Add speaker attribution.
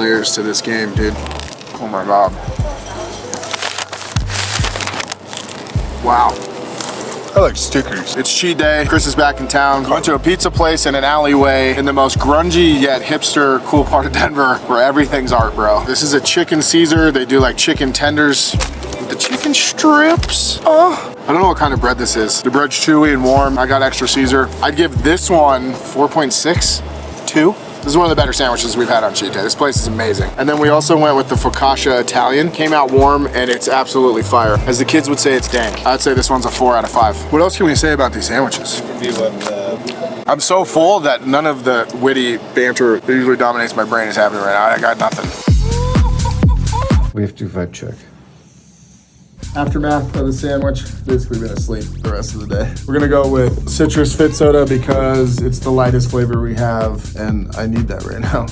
Speaker 1: layers to this game, dude. Oh my God. Wow. I like stickers. It's cheat day. Chris is back in town. Went to a pizza place in an alleyway in the most grungy yet hipster cool part of Denver where everything's art, bro. This is a chicken Caesar. They do like chicken tenders with the chicken strips. Oh. I don't know what kind of bread this is. The bread's chewy and warm. I got extra Caesar. I'd give this one 4.6, 2. This is one of the better sandwiches we've had on cheat day. This place is amazing. And then we also went with the focaccia Italian. Came out warm and it's absolutely fire. As the kids would say, it's dank. I'd say this one's a 4 out of 5. What else can we say about these sandwiches? I'm so full that none of the witty banter that usually dominates my brain is happening right now. I got nothing.
Speaker 2: We have to vibe check.
Speaker 1: Aftermath of the sandwich, basically been asleep the rest of the day. We're gonna go with citrus fit soda because it's the lightest flavor we have and I need that right now.